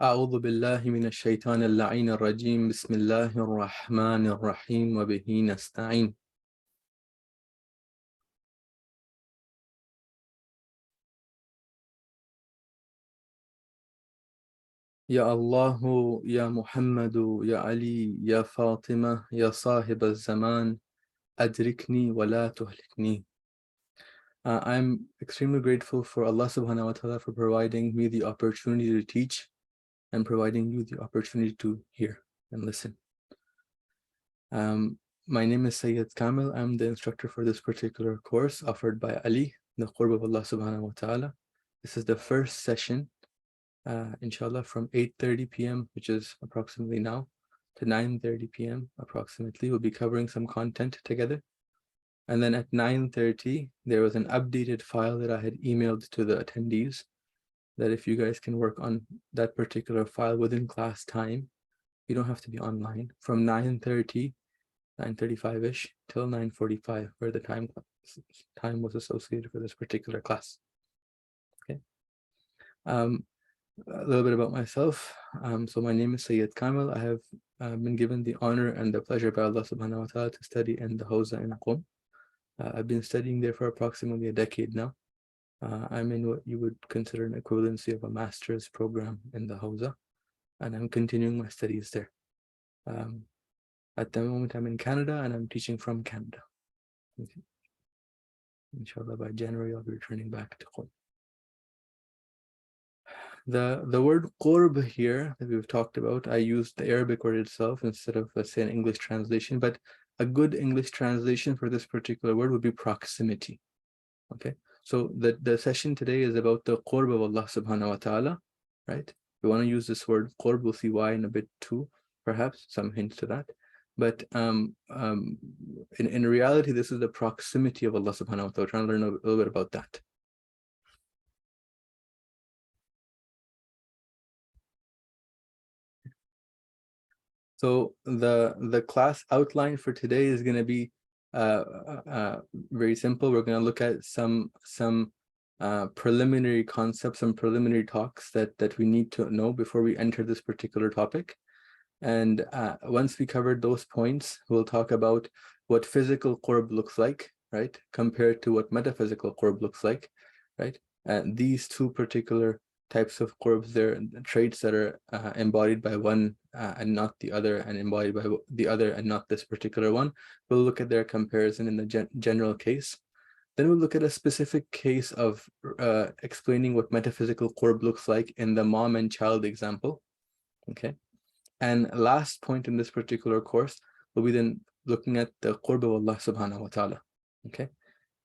أعوذ بالله من الشيطان اللعين الرجيم بسم الله الرحمن الرحيم وبه نستعين. يا الله يا محمد يا علي يا فاطمة يا صاحب الزمان أدركني ولا تهلكني. I'm extremely grateful for Allah subhanahu wa ta'ala for providing me the opportunity to teach and providing you the opportunity to hear and listen. My name is Sayyid Kamil. I'm the instructor for this particular course offered by Ali, the Qurb of Allah subhanahu wa ta'ala. This is the first session, inshallah, from 8:30 p.m., which is approximately now, to 9:30 p.m. approximately. We'll be covering some content together. And then at 9:30, there was an updated file that I had emailed to the attendees that if you guys can work on that particular file within class time, you don't have to be online, from 9:35-ish till 9:45, where the time was associated for this particular class. Okay. A little bit about myself. So my name is Sayyid Kamil. I have been given the honor and the pleasure by Allah subhanahu wa ta'ala to study in the Hawza in Qurb. I've been studying there for approximately a decade now. I'm in what you would consider an equivalency of a master's program in the Hawza, and I'm continuing my studies there. At the moment, I'm in Canada and I'm teaching from Canada. Okay. Inshallah, by January, I'll be returning back to Qurb. The word Qurb here that we've talked about, I used the Arabic word itself instead of, let's say, an English translation, but a good English translation for this particular word would be proximity. Okay, so the session today is about the Qurb of Allah subhanahu wa ta'ala, right? We want to use this word Qurb. We'll see why in a bit too, perhaps some hints to that. But in reality, this is the proximity of Allah subhanahu wa ta'ala. We're trying to learn a little bit about that. So the class outline for today is going to be very simple. We're going to look at some preliminary concepts, some preliminary talks that we need to know before we enter this particular topic. And once we covered those points, we'll talk about what physical Qurb looks like, right, compared to what metaphysical Qurb looks like, right? And these two particular types of Qurbs, they're traits that are embodied by one and not the other, and embodied by the other and not this particular one. We'll look at their comparison in the general case. Then we'll look at a specific case of explaining what metaphysical Qurb looks like in the mom and child example, okay? And last point in this particular course, we'll be then looking at the Qurb of Allah subhanahu wa ta'ala, okay?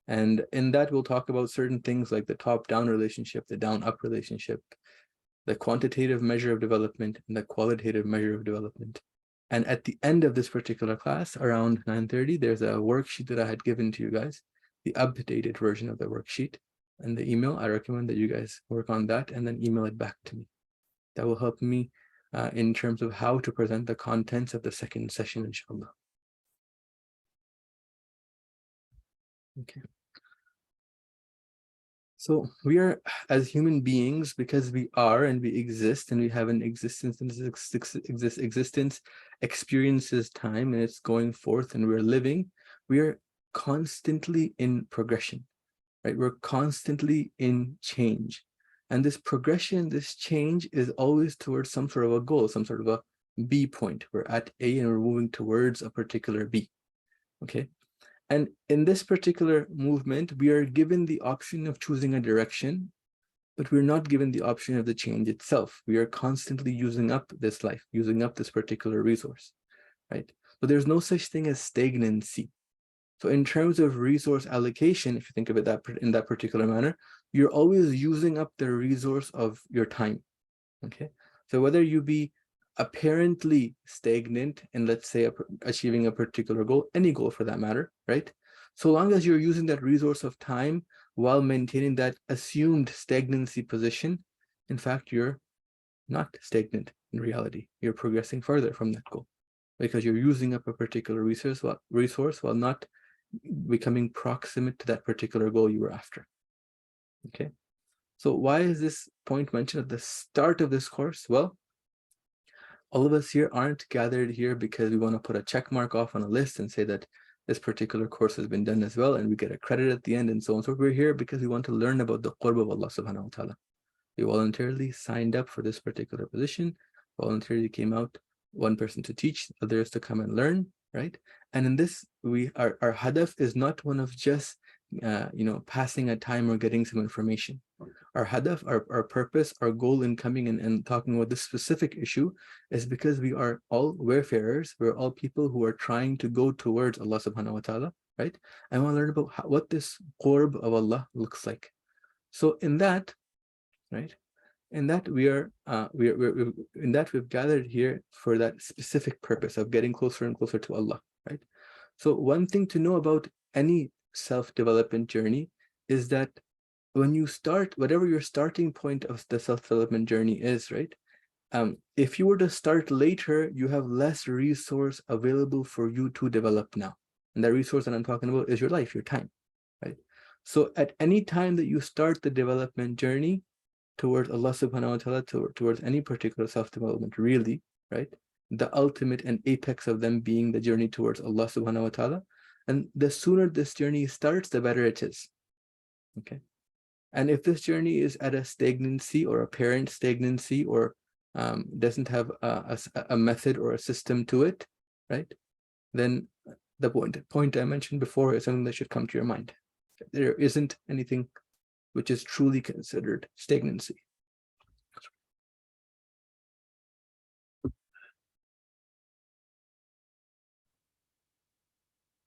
And in that, we'll talk about certain things like the top-down relationship, the down-up relationship, the quantitative measure of development, and the qualitative measure of development. And at the end of this particular class, around 9:30, there's a worksheet that I had given to you guys, the updated version of the worksheet. And the email, I recommend that you guys work on that and then email it back to me. That will help me in terms of how to present the contents of the second session, inshallah. Okay. So we are, as human beings, because we are and we exist and we have an existence, and this existence experiences time and it's going forth and we're living, we are constantly in progression, right? We're constantly in change. And this progression, this change is always towards some sort of a goal, some sort of a B point. We're at A and we're moving towards a particular B, okay? And in this particular movement, we are given the option of choosing a direction, but we're not given the option of the change itself. We are constantly using up this life, using up this particular resource, right? So there's no such thing as stagnancy. So in terms of resource allocation, if you think of it in that particular manner, you're always using up the resource of your time, okay? So whether you be apparently stagnant in, let's say, achieving a particular goal, any goal for that matter, right? So long as you're using that resource of time while maintaining that assumed stagnancy position, in fact, you're not stagnant in reality. You're progressing further from that goal because you're using up a particular resource while not becoming proximate to that particular goal you were after, okay? So why is this point mentioned at the start of this course? Well, all of us here aren't gathered here because we want to put a check mark off on a list and say that this particular course has been done as well, and we get a credit at the end and so on. So we're here because we want to learn about the Qurb of Allah subhanahu wa ta'ala. We voluntarily signed up for this particular position, voluntarily came out, one person to teach, others to come and learn, right? And in this, our hadaf is not one of just passing a time or getting some information. Our hadaf, our purpose, our goal in coming and talking about this specific issue is because we are all wayfarers. We're all people who are trying to go towards Allah subhanahu wa ta'ala, right? I want to learn about what this Qurb of Allah looks like. So in that, right? In that we've gathered here for that specific purpose of getting closer and closer to Allah, right? So one thing to know about any self-development journey is that when you start, whatever your starting point of the self-development journey is, right? If you were to start later, you have less resource available for you to develop now. And that resource that I'm talking about is your life, your time, right? So at any time that you start the development journey towards Allah subhanahu wa ta'ala, towards any particular self-development, really, right? The ultimate and apex of them being the journey towards Allah subhanahu wa ta'ala. And the sooner this journey starts, the better it is, okay? And if this journey is at a stagnancy or apparent stagnancy or doesn't have a method or a system to it, right? Then the point I mentioned before is something that should come to your mind. There isn't anything which is truly considered stagnancy.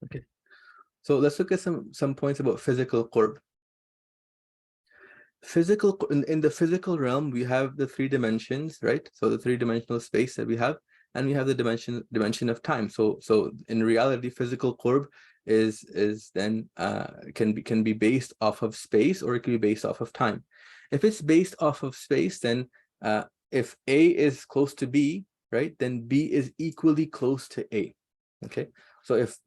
Okay, so let's look at some points about physical qurb. In the physical realm, we have the 3 dimensions, right? So the 3-dimensional space that we have, and we have the dimension of time. So in reality, physical qurb is then can be based off of space, or it can be based off of time. If it's based off of space, then if A is close to B, right, then B is equally close to A. Okay, so if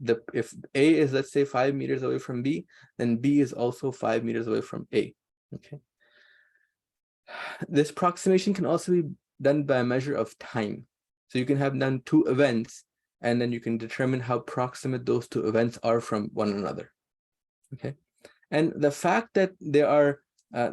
A is, let's say, 5 meters away from B, then B is also 5 meters away from A. Okay, this approximation can also be done by a measure of time. So you can have done 2 events, and then you can determine how proximate those 2 events are from one another. Okay, and the fact that there are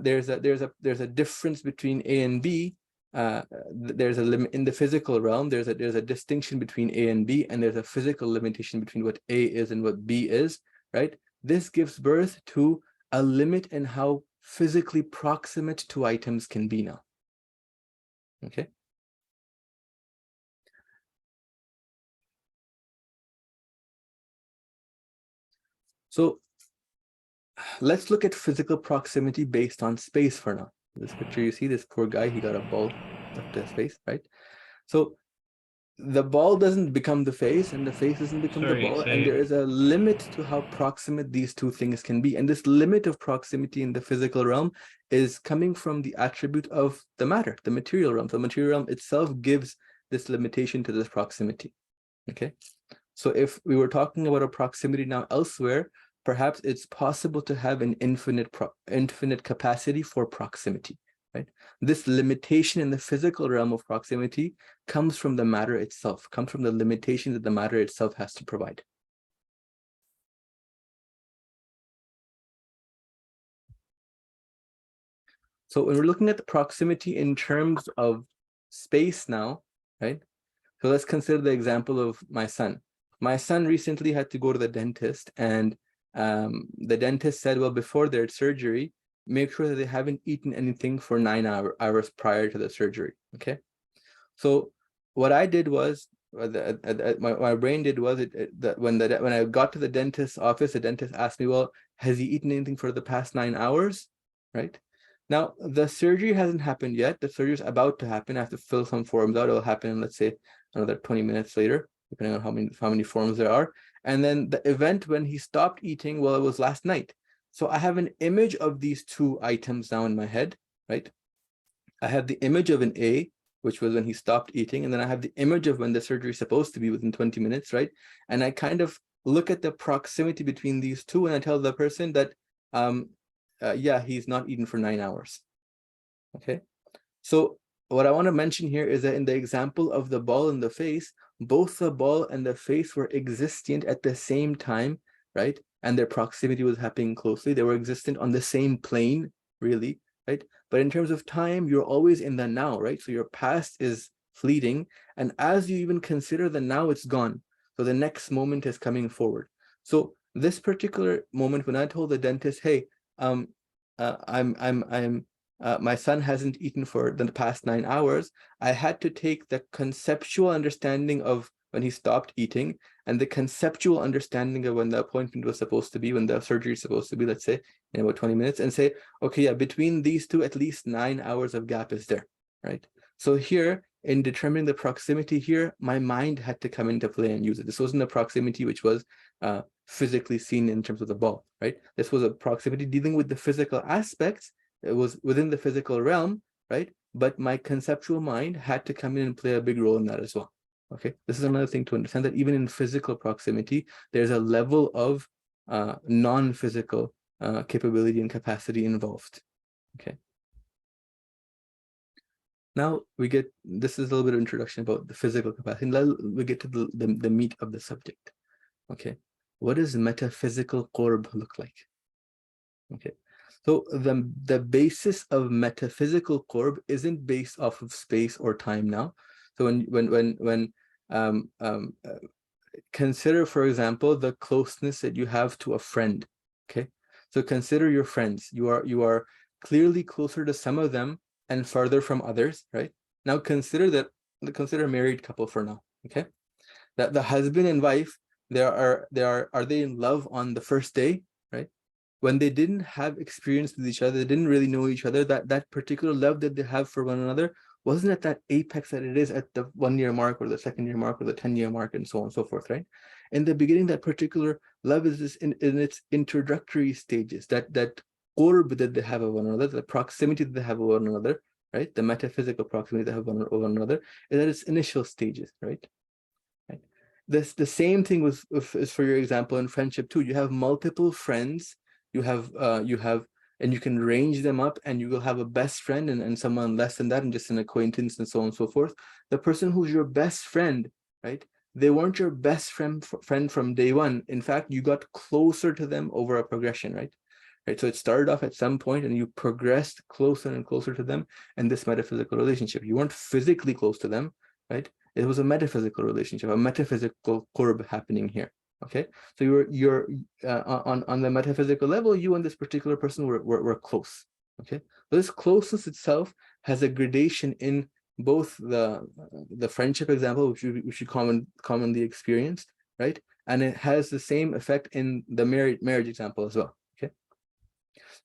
there's a difference between A and B. There's a limit in the physical realm. There's a distinction between A and B, and there's a physical limitation between what A is and what B is. Right. This gives birth to a limit in how physically proximate 2 items can be now. Okay. So let's look at physical proximity based on space for now. This picture you see, this poor guy, he got a ball stuck to his face, right? So the ball doesn't become the face, and the face doesn't become the ball, and there is a limit to how proximate these 2 things can be. And this limit of proximity in the physical realm is coming from the attribute of the matter, the material realm. The material realm itself gives this limitation to this proximity. Okay, so if we were talking about a proximity now elsewhere, perhaps it's possible to have an infinite capacity for proximity. Right? This limitation in the physical realm of proximity comes from the matter itself, comes from the limitations that the matter itself has to provide. So when we're looking at the proximity in terms of space now, right? So let's consider the example of my son. My son recently had to go to the dentist, and the dentist said, well, before their surgery, make sure that they haven't eaten anything for 9 hours prior to the surgery. Okay, so what I did was, my brain did was, when I got to the dentist's office, the dentist asked me, well, has he eaten anything for the past 9 hours? Right now, the surgery hasn't happened yet. The surgery is about to happen. I have to fill some forms out. It'll happen in, let's say, another 20 minutes later, depending on how many forms there are. And then the event when he stopped eating, well, it was last night. So I have an image of these 2 items now in my head, right? I have the image of an A, which was when he stopped eating, and then I have the image of when the surgery is supposed to be within 20 minutes, right? And I kind of look at the proximity between these 2, and I tell the person that, yeah, he's not eaten for 9 hours. Okay, so what I want to mention here is that in the example of the ball and the face, both the ball and the face were existent at the same time, right? And their proximity was happening closely. They were existent on the same plane, really, right? But in terms of time, you're always in the now, right? So your past is fleeting. And as you even consider the now, it's gone. So the next moment is coming forward. So this particular moment, when I told the dentist, hey, my son hasn't eaten for the past 9 hours, I had to take the conceptual understanding of when he stopped eating and the conceptual understanding of when the appointment was supposed to be, when the surgery is supposed to be, let's say in about 20 minutes, and say, okay, yeah, between these two, at least 9 hours of gap is there, right? So here, in determining the proximity here, my mind had to come into play and use it. This wasn't a proximity which was physically seen in terms of the ball, right? This was a proximity dealing with the physical aspects. It was within the physical realm, right? But my conceptual mind had to come in and play a big role in that as well. Okay, this is another thing to understand, that even in physical proximity, there's a level of non-physical capability and capacity involved. Okay. Now we get, this is a little bit of introduction about the physical capacity. Now we get to the meat of the subject. Okay, what does metaphysical qurb look like? Okay, so the basis of metaphysical qurb isn't based off of space or time now. So when consider, for example, the closeness that you have to a friend. Okay, so consider your friends. You are clearly closer to some of them and farther from others, right? Now consider a married couple for now. Okay, that the husband and wife, are they in love on the first day, right? When they didn't have experience with each other, they didn't really know each other, that particular love that they have for one another wasn't at that apex that it is at the 1 year mark or the 2nd year mark or the 10-year mark and so on and so forth, right? In the beginning, that particular love is this in its introductory stages, that qurb that they have of one another, the proximity that they have of one another, right? The metaphysical proximity they have of one another is at its initial stages, right? Right. The same thing is for your example in friendship too. You have multiple friends, you have and you can range them up, and you will have a best friend and someone less than that, and just an acquaintance and so on and so forth. The person who's your best friend, right? They weren't your best friend from day one. In fact, you got closer to them over a progression, right? Right. So it started off at some point and you progressed closer and closer to them in this metaphysical relationship. You weren't physically close to them, right? It was a metaphysical relationship, a metaphysical qurb happening here. Okay, so you're on the metaphysical level, you and this particular person were close. Okay, this closeness itself has a gradation in both the friendship example, which you commonly experienced, right? And it has the same effect in the marriage example as well. Okay,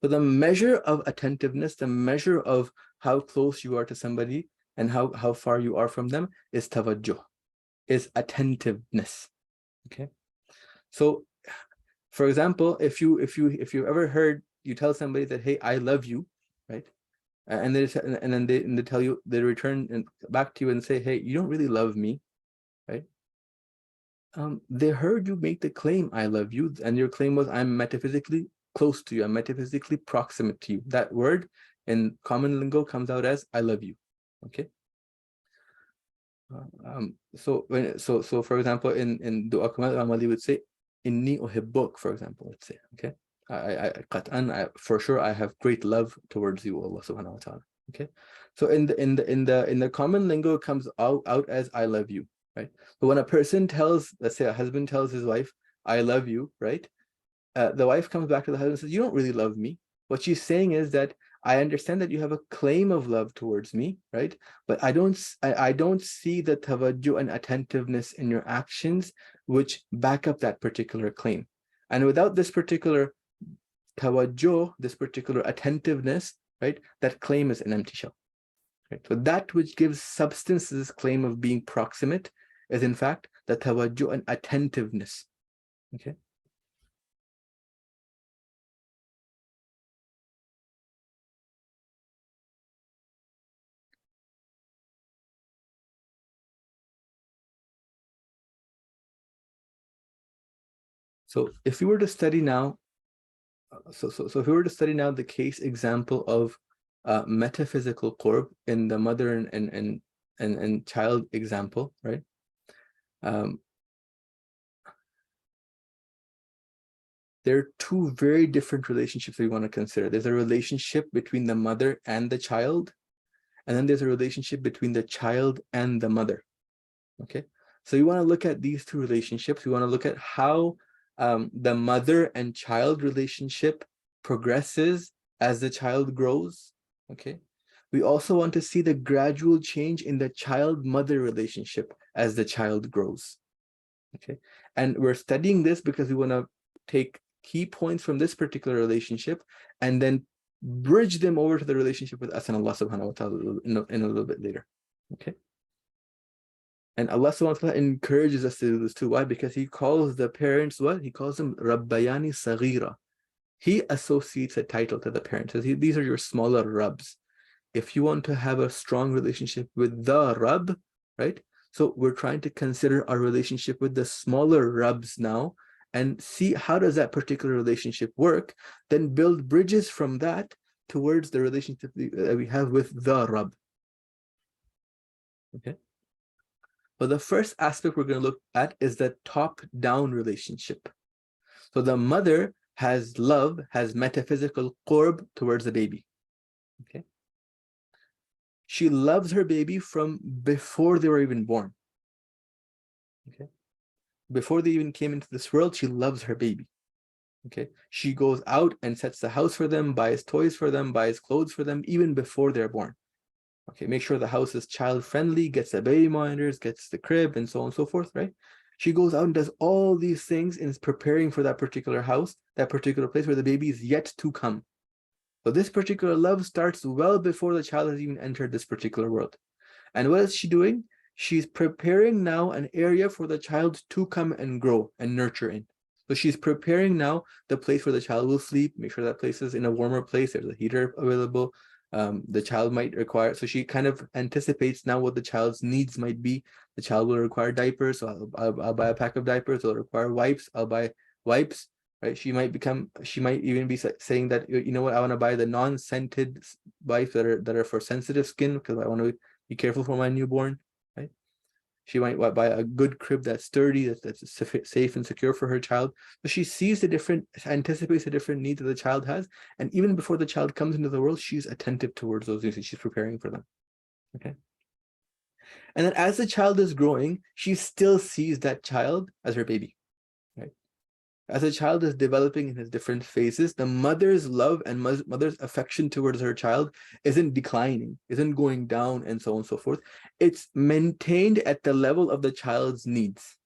so the measure of attentiveness, the measure of how close you are to somebody and how far you are from them is tawajjuh, is attentiveness. Okay, so for example, if you ever heard, you tell somebody that, hey, I love you, right? And then they tell you, they return back to you and say, hey, you don't really love me, right? They heard you make the claim, I love you, and your claim was, I'm metaphysically close to you, I'm metaphysically proximate to you. That word in common lingo comes out as I love you. Okay. So for example, in Dua Kamal Amali would say, Inni uhibbuk, for example, let's say, okay. I for sure I have great love towards you, Allah subhanahu wa ta'ala. Okay. So in the common lingo, it comes out as I love you, right? But when a person tells, let's say a husband tells his wife, I love you, right? The wife comes back to the husband and says, you don't really love me. What she's saying is that I understand that you have a claim of love towards me, right? But I don't see the tawajjuh and attentiveness in your actions which back up that particular claim. And without this particular tawajjuh, this particular attentiveness, right, that claim is an empty shell. Right? So that which gives substance to this claim of being proximate is in fact the tawajjuh and attentiveness. Okay. So if we were to study now, if we were to study now the case example of metaphysical qurb in the mother and child example, right? There are two very different relationships we want to consider. There's a relationship between the mother and the child, and then there's a relationship between the child and the mother. Okay, so you want to look at these two relationships. We want to look at how the mother and child relationship progresses as the child grows. Okay, we also want to see the gradual change in the child-mother relationship as the child grows. Okay, and we're studying this because we want to take key points from this particular relationship and then bridge them over to the relationship with us and Allah subhanahu wa ta'ala in a little bit later. Okay. And Allah subhanahu wa ta'ala encourages us to do this too. Why? Because He calls the parents what? He calls them Rabbayani Saghira. He associates a title to the parents. These are your smaller Rabbs. If you want to have a strong relationship with the Rabb, right? So we're trying to consider our relationship with the smaller Rabbs now and see how does that particular relationship work, then build bridges from that towards the relationship that we have with the Rabb. Okay. But the first aspect we're going to look at is the top-down relationship. So the mother has love, has metaphysical qurb towards the baby. Okay. She loves her baby from before they were even born. Okay. Before they even came into this world, she loves her baby. Okay. She goes out and sets the house for them, buys toys for them, buys clothes for them, even before they're born. Okay, make sure the house is child-friendly, gets the baby monitors, gets the crib, and so on and so forth, right? She goes out and does all these things and is preparing for that particular house, that particular place where the baby is yet to come. So this particular love starts well before the child has even entered this particular world. And what is she doing? She's preparing now an area for the child to come and grow and nurture in. So she's preparing now the place where the child will sleep, make sure that place is in a warmer place, there's a heater available. The child might require, so she kind of anticipates now what the child's needs might be. The child will require diapers, so I'll buy a pack of diapers. It'll require wipes, I'll buy wipes, right? She might even be saying that, you know what, I want to buy the non-scented wipes that are for sensitive skin because I want to be careful for my newborn, right? She might buy a good crib that's sturdy, that's safe and secure for her child. So she sees anticipates the different needs that the child has. And even before the child comes into the world, she's attentive towards those needs and she's preparing for them. Okay. And then as the child is growing, she still sees that child as her baby, right? As a child is developing in his different phases, the mother's love and mother's affection towards her child isn't declining, isn't going down, and so on and so forth. It's maintained at the level of the child's needs.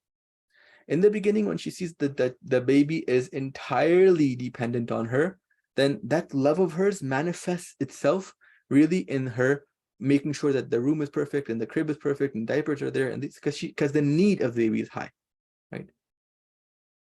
In the beginning, when she sees that the baby is entirely dependent on her, then that love of hers manifests itself really in her making sure that the room is perfect and the crib is perfect and diapers are there, and because the need of the baby is high, right?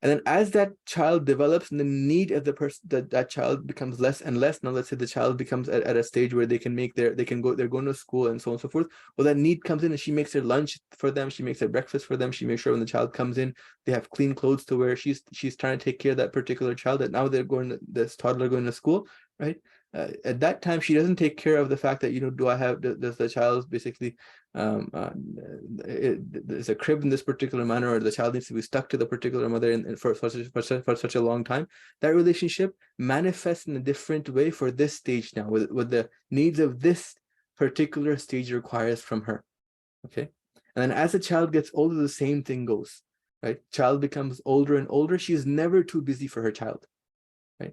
And then as that child develops and the need of the person, that child becomes less and less. Now let's say the child becomes at a stage where they're going to school and so on and so forth. Well, that need comes in and she makes their lunch for them, she makes their breakfast for them, she makes sure when the child comes in, they have clean clothes to wear. She's trying to take care of that particular child that now this toddler going to school, right? At that time, she doesn't take care of the fact that, does the child basically, there's a crib in this particular manner, or the child needs to be stuck to the particular mother for such a long time. That relationship manifests in a different way for this stage now, with the needs of this particular stage requires from her. Okay. And then as the child gets older, the same thing goes, right? Child becomes older and older. She's never too busy for her child, right?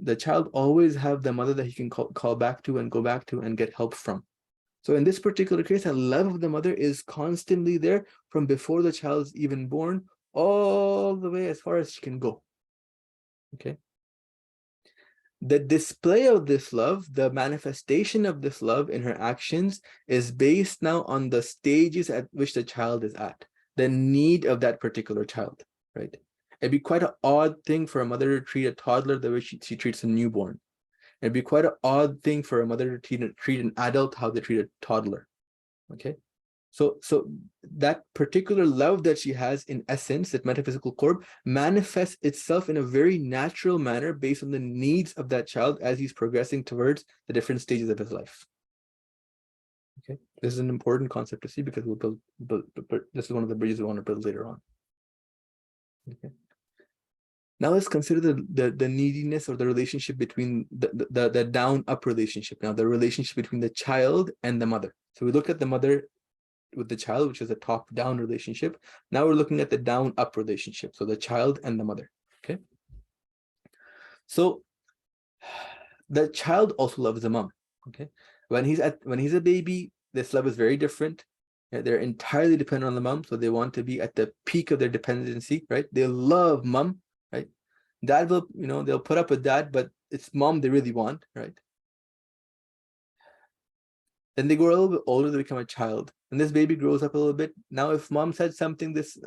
The child always have the mother that he can call back to and go back to and get help from. So in this particular case, the love of the mother is constantly there from before the child is even born, all the way as far as she can go. Okay. The display of this love, the manifestation of this love in her actions is based now on the stages at which the child is at, the need of that particular child, right? It'd be quite an odd thing for a mother to treat a toddler the way she treats a newborn. It'd be quite an odd thing for a mother to treat an adult how they treat a toddler. Okay. So that particular love that she has, in essence, that metaphysical Qurb, manifests itself in a very natural manner based on the needs of that child as he's progressing towards the different stages of his life. Okay, this is an important concept to see, because we'll build this is one of the bridges we want to build later on. Okay. Now let's consider the neediness, or the relationship between the down-up relationship. Now, the relationship between the child and the mother. So we looked at the mother with the child, which is a top-down relationship. Now we're looking at the down-up relationship. So the child and the mother. Okay. So the child also loves the mom. Okay. When he's a baby, this love is very different. They're entirely dependent on the mom, so they want to be at the peak of their dependency, right? They love mom, right? Dad will, they'll put up with dad, but it's mom they really want, right? Then they grow a little bit older, they become a child, and this baby grows up a little bit. Now, if mom said something this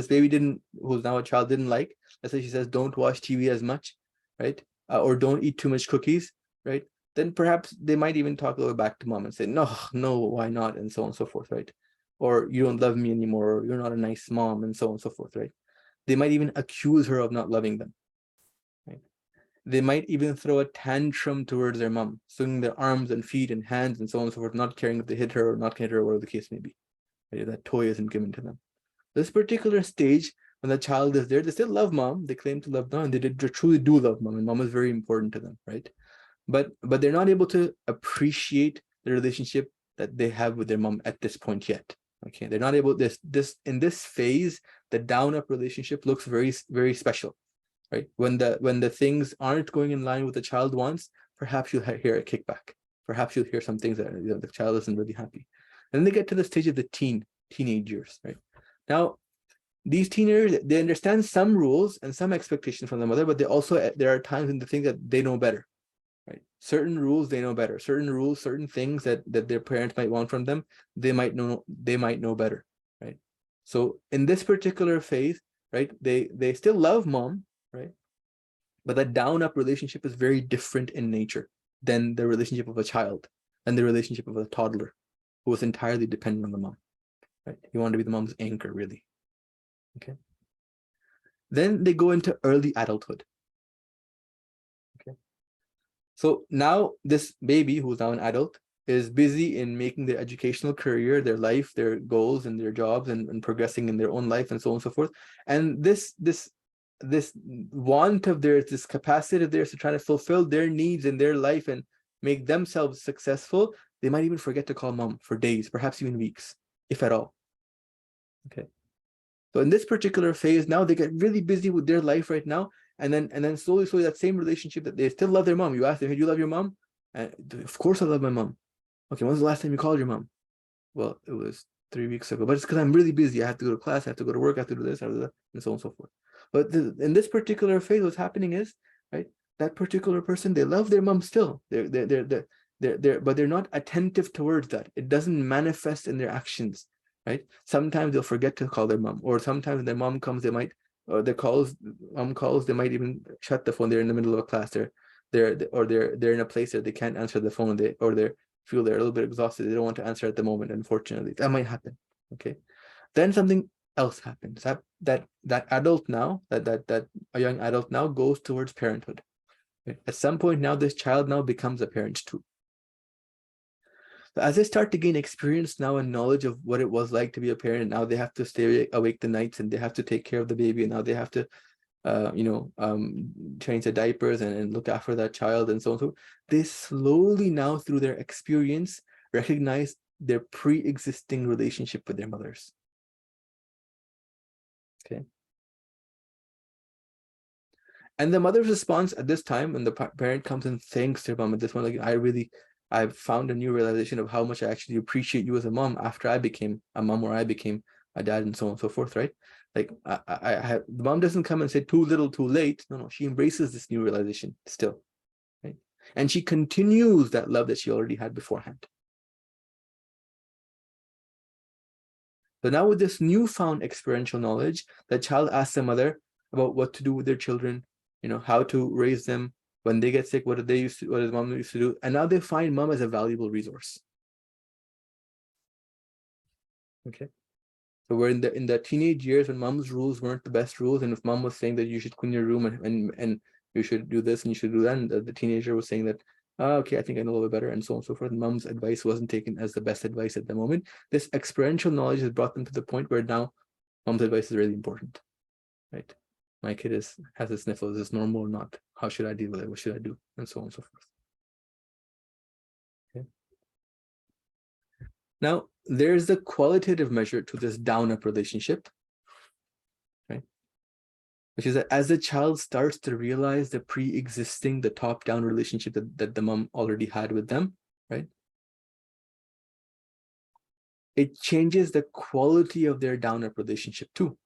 baby who's now a child, didn't like, let's say she says, don't watch TV as much, right? Or don't eat too much cookies, right? Then perhaps they might even talk a little back to mom and say, no, why not? And so on and so forth, right? Or you don't love me anymore, or you're not a nice mom, and so on and so forth, right? They might even accuse her of not loving them, right? They might even throw a tantrum towards their mom, swinging their arms and feet and hands and so on and so forth, not caring if they hit her or not hit her, or whatever the case may be. Right? That toy isn't given to them. This particular stage, when the child is there, they still love mom, they claim to love mom, and they truly do love mom, and mom is very important to them, right? But they're not able to appreciate the relationship that they have with their mom at this point yet. Okay, they're not able, in this phase, the down-up relationship looks very, very special, right? When the things aren't going in line with the child wants, perhaps you'll hear a kickback. Perhaps you'll hear some things that the child isn't really happy. And then they get to the stage of the teenage years, right? Now, these teenagers, they understand some rules and some expectations from the mother, but there are times when they think that they know better. Right? Certain rules they know better. Certain rules, certain things that their parents might want from them, they might know better, right? So in this particular phase, right, they still love mom, right? But that down-up relationship is very different in nature than the relationship of a child and the relationship of a toddler who was entirely dependent on the mom, right? You want to be the mom's anchor, really. Okay. Then they go into early adulthood. Okay. So now this baby, who's now an adult, is busy in making their educational career, their life, their goals, and their jobs, and progressing in their own life, and so on and so forth. And this want of theirs, this capacity of theirs to try to fulfill their needs in their life and make themselves successful, they might even forget to call mom for days, perhaps even weeks, if at all. Okay. So in this particular phase, now they get really busy with their life right now, and then slowly that same relationship, that they still love their mom. You ask them, hey, do you love your mom? And of course I love my mom. Okay, when's the last time you called your mom? Well, it was 3 weeks ago, but it's because I'm really busy. I have to go to class, I have to go to work, I have to do this, and so on and so forth. But in this particular phase, what's happening is, right, that particular person, they love their mom still. But they're not attentive towards that. It doesn't manifest in their actions, right? Sometimes they'll forget to call their mom, or sometimes when their mom comes, they might, or mom calls, they might even shut the phone. They're in the middle of a class. They're in a place that they can't answer the phone. They feel they're a little bit exhausted. They don't want to answer at the moment. Unfortunately, that might happen. Okay, then something else happens. That adult now, that a young adult now goes towards parenthood. Okay? At some point now, this child now becomes a parent too. So as they start to gain experience now and knowledge of what it was like to be a parent, now they have to stay awake the nights, and they have to take care of the baby, and now they have to change the diapers and look after that child, and so on. So they slowly now, through their experience, recognize their pre-existing relationship with their mothers. Okay. And the mother's response at this time, when the parent comes and thanks their mom at this point, like, I've found a new realization of how much I actually appreciate you as a mom after I became a mom, or I became a dad, and so on and so forth, right? Like, the mom doesn't come and say too little, too late. No, she embraces this new realization still, right? And she continues that love that she already had beforehand. So now, with this newfound experiential knowledge, the child asks the mother about what to do with their children, how to raise them. When they get sick, what does mom used to do? And now they find mom as a valuable resource. Okay. So we're in the teenage years when mom's rules weren't the best rules, and if mom was saying that you should clean your room and you should do this and you should do that, and the teenager was saying that, okay, I think I know a little bit better, and so on and so forth. Mom's advice wasn't taken as the best advice at the moment. This experiential knowledge has brought them to the point where now mom's advice is really important, right? My kid has a sniffle. Is this normal or not? How should I deal with it? What should I do? And so on and so forth. Okay. Now, there's the qualitative measure to this down-up relationship, right? Which is that as the child starts to realize the pre-existing, the top-down relationship that the mom already had with them, right? It changes the quality of their down-up relationship too.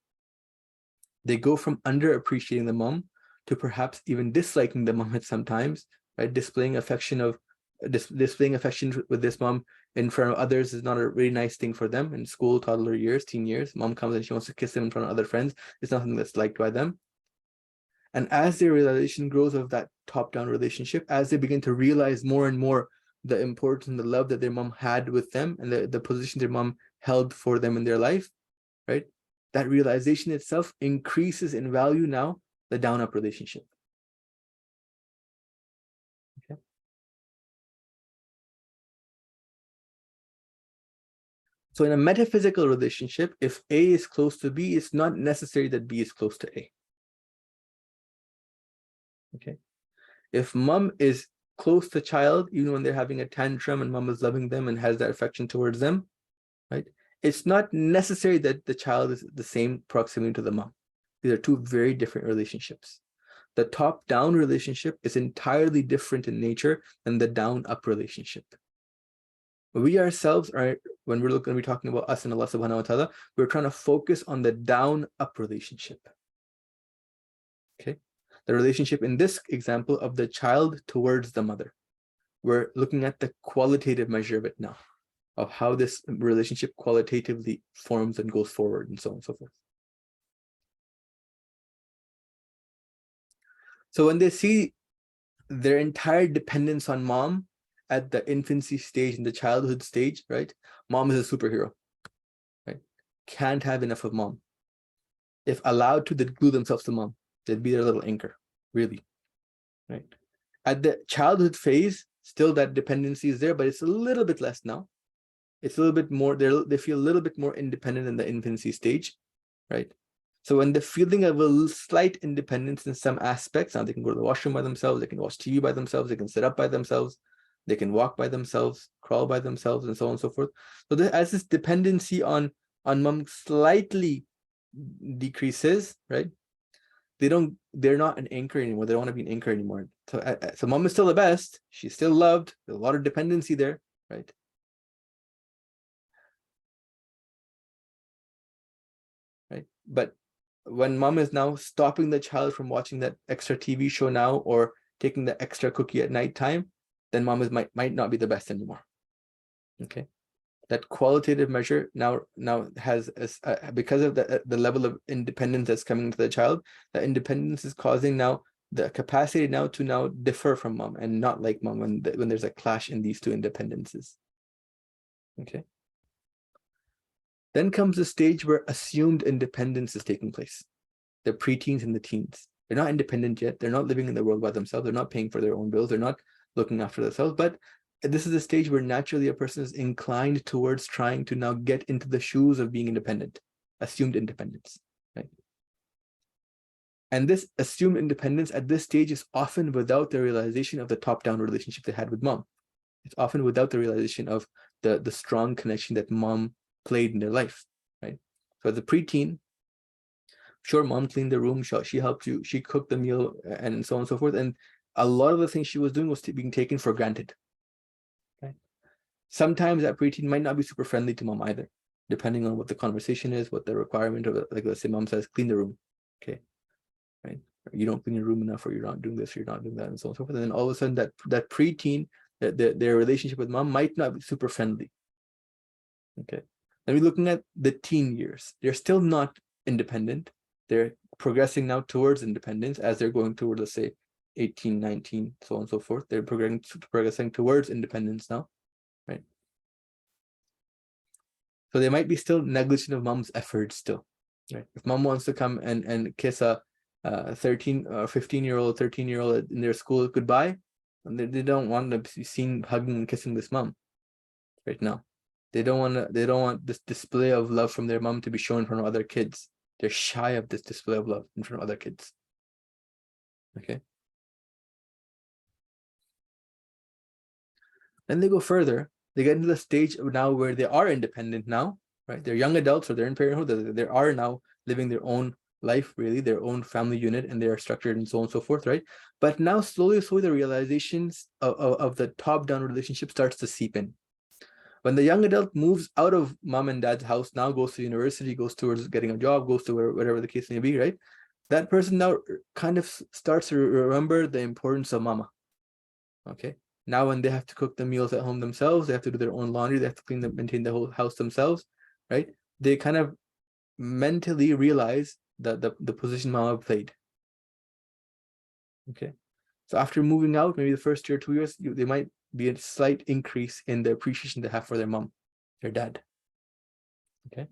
They go from underappreciating the mom to perhaps even disliking the mom at sometimes, right? Displaying affection with this mom in front of others is not a really nice thing for them. In school, toddler years, teen years, mom comes and she wants to kiss them in front of other friends. It's nothing that's liked by them. And as their realization grows of that top-down relationship, as they begin to realize more and more the importance and the love that their mom had with them and the position their mom held for them in their life, right? That realization itself increases in value now, the down-up relationship. Okay. So in a metaphysical relationship, if A is close to B, it's not necessary that B is close to A. Okay. If mom is close to child, even when they're having a tantrum and mom is loving them and has that affection towards them, right? It's not necessary that the child is the same proximity to the mom. These are two very different relationships. The top-down relationship is entirely different in nature than the down-up relationship. We ourselves are, when we're talking about us and Allah subhanahu wa ta'ala, we're trying to focus on the down-up relationship. Okay. The relationship in this example of the child towards the mother. We're looking at the qualitative measure of it now, of how this relationship qualitatively forms and goes forward and so on and so forth. So when they see their entire dependence on mom at the infancy stage and the childhood stage, right? Mom is a superhero, right? Can't have enough of mom. If allowed to, they'd glue themselves to mom. They'd be their little anchor, really, right? At the childhood phase, still that dependency is there, but it's a little bit less now. It's a little bit more, they feel a little bit more independent in the infancy stage, right? So when the feeling of a slight independence in some aspects, now they can go to the washroom by themselves, they can watch TV by themselves, they can sit up by themselves, they can walk by themselves, crawl by themselves, and so on and so forth. So as this dependency on mom slightly decreases, right? They're not an anchor anymore. They don't want to be an anchor anymore. So mom is still the best. She's still loved. There's a lot of dependency there, right? Right. But when mom is now stopping the child from watching that extra TV show now, or taking the extra cookie at nighttime, then mom might not be the best anymore. Okay. That qualitative measure now has because of the level of independence that's coming to the child, that independence is causing now the capacity now to differ from mom and not like mom when there's a clash in these two independences. Okay. Then comes the stage where assumed independence is taking place. The preteens and the teens. They're not independent yet. They're not living in the world by themselves. They're not paying for their own bills. They're not looking after themselves. But this is a stage where naturally a person is inclined towards trying to now get into the shoes of being independent, assumed independence, right? And this assumed independence at this stage is often without the realization of the top-down relationship they had with mom. It's often without the realization of the strong connection that mom played in their life, right? So as a preteen, sure, mom cleaned the room, she helped you, she cooked the meal, and so on and so forth. And a lot of the things she was doing was being taken for granted. Right? Sometimes that preteen might not be super friendly to mom either, depending on what the conversation is, what the requirement of it. Like let's say mom says, clean the room. Okay. Right. You don't clean your room enough, or you're not doing this, or you're not doing that, and so on and so forth. And then all of a sudden that preteen, their relationship with mom might not be super friendly. Okay. Then we're looking at the teen years. They're still not independent. They're progressing now towards independence as they're going towards, let's say, 18, 19, so on and so forth. They're progressing towards independence now, right? So they might be still negligent of mom's efforts still. Right? If mom wants to come and kiss a 15-year-old, 13-year-old in their school goodbye, and they don't want to be seen hugging and kissing this mom right now. They don't want this display of love from their mom to be shown in front of other kids. They're shy of this display of love in front of other kids. Okay. Then they go further. They get into the stage of now where they are independent now, right? They're young adults or they're in parenthood. They are now living their own life, really, their own family unit, and they are structured and so on and so forth, right? But now slowly the realizations of the top-down relationship starts to seep in. When the young adult moves out of mom and dad's house, now goes to university, goes towards getting a job, goes to whatever the case may be, right? That person now kind of starts to remember the importance of mama. Okay. Now when they have to cook the meals at home themselves, they have to do their own laundry, they have to maintain the whole house themselves, right? They kind of mentally realize that the position mama played. Okay. So after moving out, maybe the first year, 2 years, they might be a slight increase in the appreciation they have for their mom, their dad. Okay.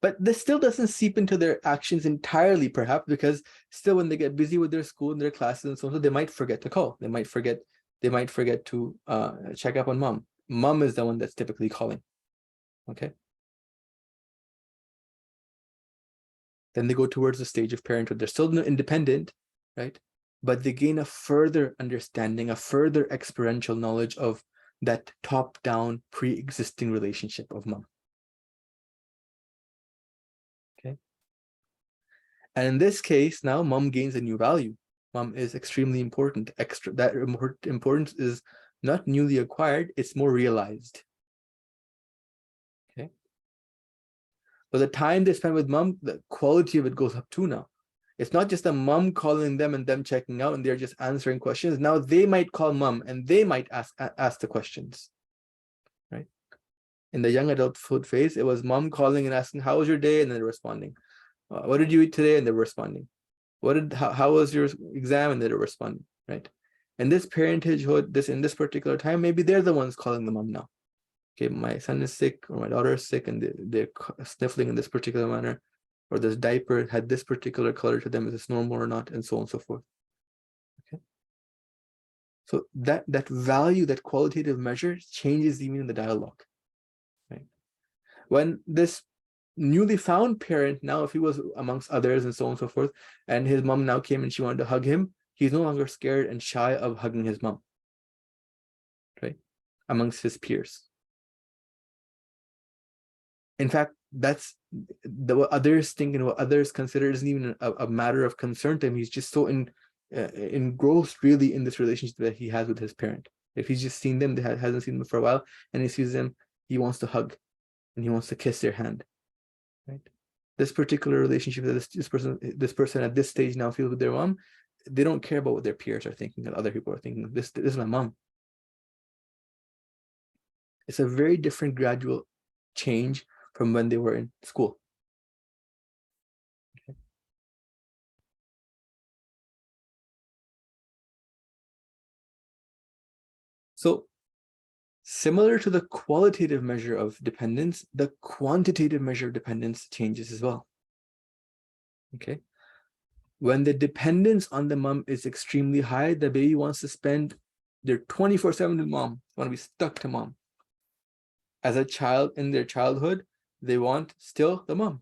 But this still doesn't seep into their actions entirely, perhaps, because still when they get busy with their school and their classes and so on, they might forget to call. They might forget to check up on mom. Mom is the one that's typically calling. Okay. Then they go towards the stage of parenthood. They're still independent, right? But they gain a further understanding, a further experiential knowledge of that top-down pre-existing relationship of mom. Okay. And in this case, now mom gains a new value. Mom is extremely important. That importance is not newly acquired, it's more realized. Okay. But the time they spend with mom, the quality of it goes up too now. It's not just a mom calling them and them checking out and they're just answering questions. Now they might call mom and they might ask the questions, right? In the young adulthood phase, it was mom calling and asking, how was your day? And then they're responding. What did you eat today? And they're responding. How was your exam? And they're responding, right? And this parentagehood, in this particular time, maybe they're the ones calling the mom now. Okay, my son is sick or my daughter is sick and they're sniffling in this particular manner, or this diaper had this particular color to them, is this normal or not, and so on and so forth. Okay. So that value, that qualitative measure changes even in the dialogue. Right? When this newly found parent, now if he was amongst others and so on and so forth, and his mom now came and she wanted to hug him, he's no longer scared and shy of hugging his mom, right? Amongst his peers. In fact, that's what others think and what others consider isn't even a matter of concern to him. He's just so engrossed really in this relationship that he has with his parent. If he's just seen them, hasn't seen them for a while, and he sees them, he wants to hug and he wants to kiss their hand. Right? This particular relationship that this person at this stage now feels with their mom, they don't care about what their peers are thinking and other people are thinking. This is my mom. It's a very different gradual change from when they were in school. Okay. So similar to the qualitative measure of dependence, the quantitative measure of dependence changes as well. Okay. When the dependence on the mom is extremely high, the baby wants to spend their 24/7 with mom, want to be stuck to mom. As a child in their childhood, they want still the mom,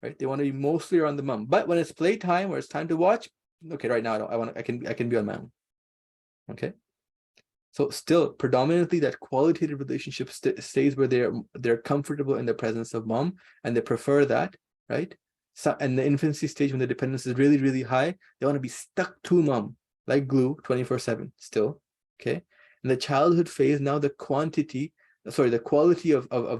right? They want to be mostly around the mom. But when it's playtime or it's time to watch, okay, right now I can be on my own. Okay. So still predominantly that qualitative relationship stays where they're comfortable in the presence of mom and they prefer that, right? So in the infancy stage when the dependence is really, really high, they want to be stuck to mom like glue 24/7 still. Okay. In the childhood phase, now the quality of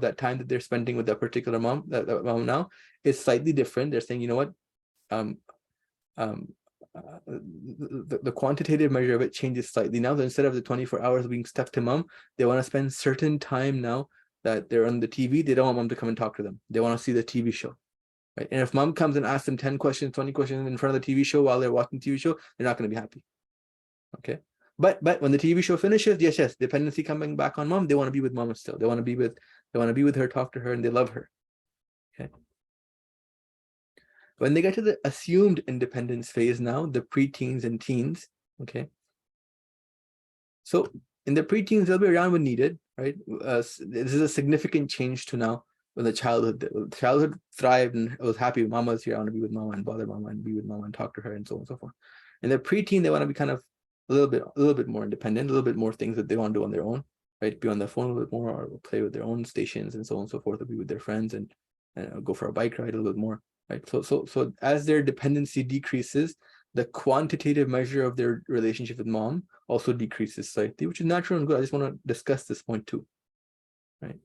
that time that they're spending with that particular mom, that mom now is slightly different. They're saying, you know what, the quantitative measure of it changes slightly now. That instead of the 24 hours being stuck to mom, they want to spend certain time now that they're on the TV. They don't want mom to come and talk to them. They want to see the TV show, right? And if mom comes and asks them 10 questions, 20 questions in front of the TV show while they're watching the TV show, they're not going to be happy. Okay. But when the TV show finishes, yes, dependency coming back on mom, they want to be with mom still. They want to be with her, talk to her, and they love her. Okay. When they get to the assumed independence phase now, the preteens and teens, okay. So in the preteens, they'll be around when needed, right? This is a significant change to now when the childhood thrived and was happy. Mama's here, I want to be with mama and bother mama and be with mama and talk to her and so on and so forth. In the preteen, they want to be kind of a little bit more independent, a little bit more things that they want to do on their own, right? Be on their phone a little bit more, or play with their own stations and so on and so forth, or be with their friends and go for a bike ride a little bit more, right? So as their dependency decreases, the quantitative measure of their relationship with mom also decreases slightly, which is natural and good. I just want to discuss this point too, right?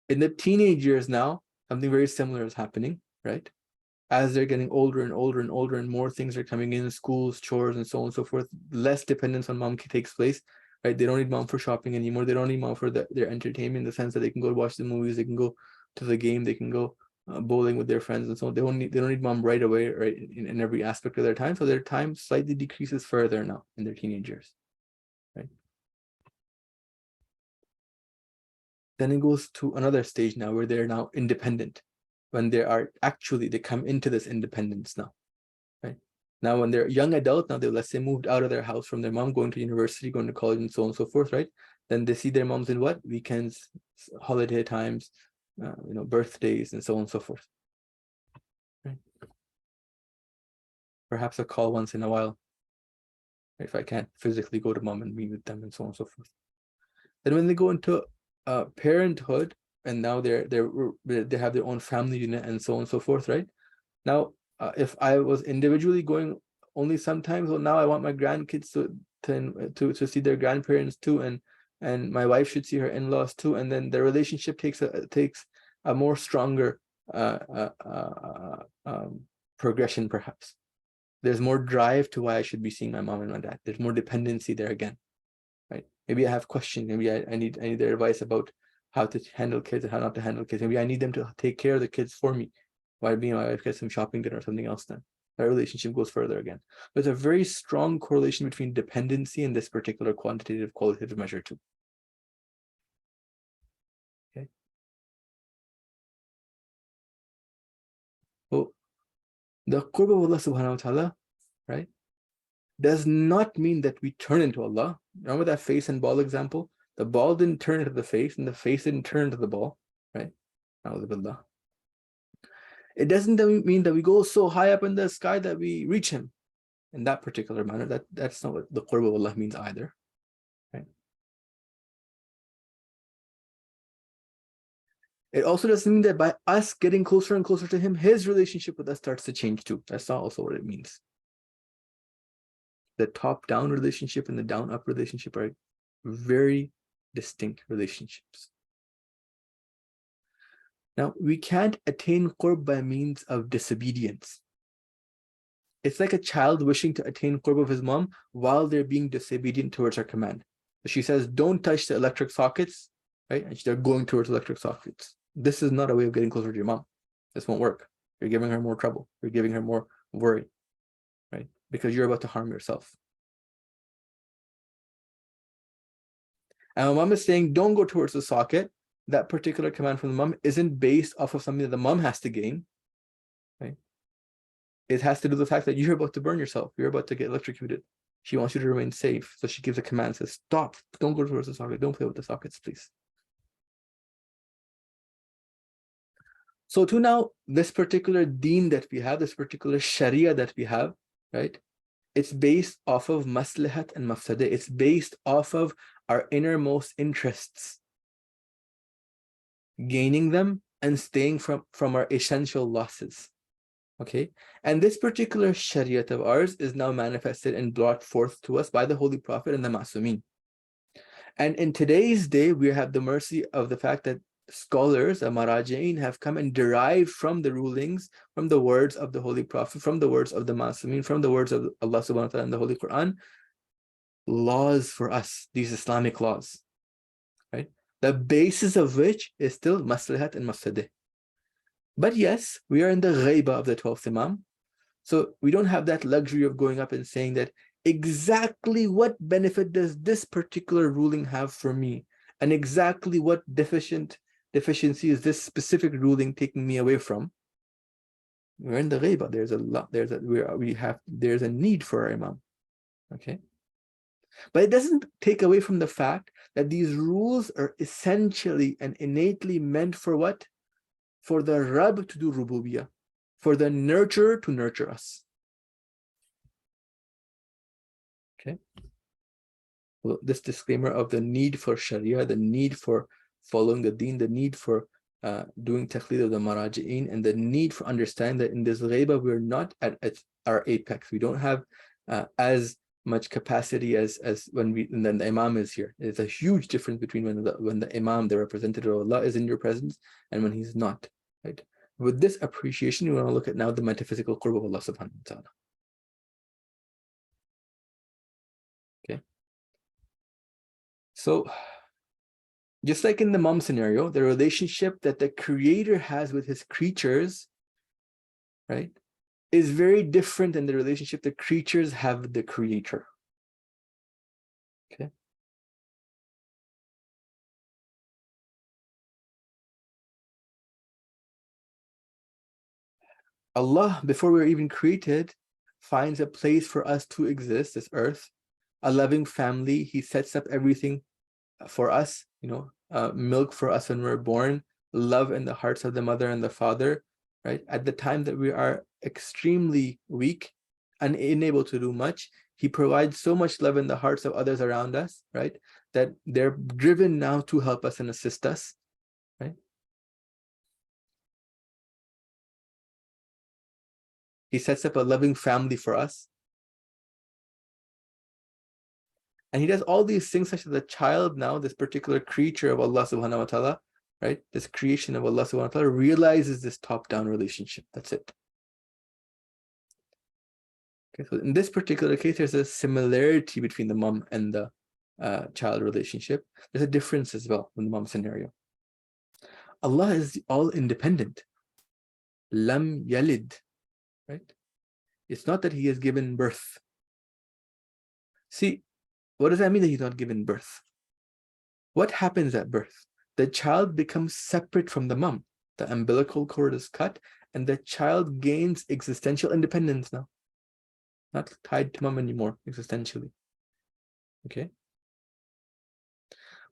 In the teenage years now, something very similar is happening, right? As they're getting older and older and older and more things are coming in, schools, chores, and so on and so forth, less dependence on mom takes place, right? They don't need mom for shopping anymore. They don't need mom for their entertainment in the sense that they can go watch the movies, they can go to the game, they can go bowling with their friends and so on. They don't need mom right away, right, in every aspect of their time. So their time slightly decreases further now in their teenage years, right? Then it goes to another stage now where they're now independent, when they come into this independence now, right? Now, when they're young adult, now they, let's say, moved out of their house from their mom, going to university, going to college, and so on and so forth, right? Then they see their moms in what? Weekends, holiday times, birthdays, and so on and so forth, right? Perhaps a call once in a while, if I can't physically go to mom and meet with them, and so on and so forth. Then when they go into parenthood, and now they have their own family unit and so on and so forth, right? Now, if I was individually going only sometimes, well, now I want my grandkids to see their grandparents too, and my wife should see her in-laws too, and then the relationship takes a more stronger progression. Perhaps there's more drive to why I should be seeing my mom and my dad. There's more dependency there again, right? Maybe I have questions. Maybe I need their advice about how to handle kids and how not to handle kids. Maybe I need them to take care of the kids for me while being my wife gets some shopping dinner or something else. Then that relationship goes further again. There's a very strong correlation between dependency and this particular qualitative measure too. Okay. So the qurb of Allah subhanahu wa ta'ala, right, does not mean that we turn into Allah. Remember that face and ball example? The ball didn't turn into the face, and the face didn't turn into the ball, right? It doesn't mean that we go so high up in the sky that we reach him in that particular manner. That's not what the qurb of Allah means either, right? It also doesn't mean that by us getting closer and closer to him, his relationship with us starts to change too. That's not also what it means. The top-down relationship and the down-up relationship are very distinct relationships. Now, we can't attain qurb by means of disobedience. It's like a child wishing to attain qurb of his mom while they're being disobedient towards her command. She says, don't touch the electric sockets, right? And they're going towards electric sockets. This is not a way of getting closer to your mom. This won't work. You're giving her more trouble. You're giving her more worry, right? Because you're about to harm yourself. And when mom is saying, don't go towards the socket, that particular command from the mom isn't based off of something that the mom has to gain, right? It has to do with the fact that you're about to burn yourself. You're about to get electrocuted. She wants you to remain safe. So she gives a command, says, stop, don't go towards the socket. Don't play with the sockets, please. So to now, this particular deen that we have, this particular sharia that we have, right? It's based off of maslahat and mafsada. It's based off of our innermost interests, gaining them and staying from our essential losses. Okay, and this particular shariat of ours is now manifested and brought forth to us by the Holy Prophet and the Ma'sumin. And in today's day, we have the mercy of the fact that scholars, Maraji'in, have come and derived from the rulings, from the words of the Holy Prophet, from the words of the Ma'sumin, from the words of Allah subhanahu wa ta'ala in the Holy Quran, laws for us, these Islamic laws, right? The basis of which is still maslahat and mafsadeh. But yes, we are in the ghaiba of the 12th Imam. So we don't have that luxury of going up and saying that exactly what benefit does this particular ruling have for me, and exactly what deficiency is this specific ruling taking me away from. We're in the ghaiba. There's a need for our imam. Okay. But it doesn't take away from the fact that these rules are essentially and innately meant for what? For the Rabb to do rububiyyah, for the nurturer to nurture us. Okay. Well, this disclaimer of the need for Sharia, the need for following the deen, the need for doing taqleed of the maraji'een, and the need for understanding that in this ghaiba we're not at our apex. We don't have as much capacity as when the imam is here. It's a huge difference between when the imam, the representative of Allah, is in your presence and when he's not. Right? With this appreciation, we want to look at now the metaphysical qurb of Allah subhanahu wa ta'ala. Okay. So just like in the mom scenario, the relationship that the creator has with his creatures, right, is very different than the relationship the creatures have with the creator. Okay. Allah, before we were even created, finds a place for us to exist, this earth, a loving family. He sets up everything for us, milk for us when we're born, love in the hearts of the mother and the father, right? At the time that we are extremely weak and unable to do much, he provides so much love in the hearts of others around us, right? That they're driven now to help us and assist us, right? He sets up a loving family for us. And he does all these things such that the child now, this particular creature of Allah subhanahu wa ta'ala, right? This creation of Allah subhanahu wa ta'ala realizes this top-down relationship. That's it. Okay, so in this particular case, there's a similarity between the mom and the child relationship. There's a difference as well in the mom scenario. Allah is all independent. Lam yalid, right? It's not that he has given birth. See, what does that mean that he's not given birth? What happens at birth? The child becomes separate from the mom. The umbilical cord is cut and the child gains existential independence now. Not tied to mom anymore, existentially. Okay?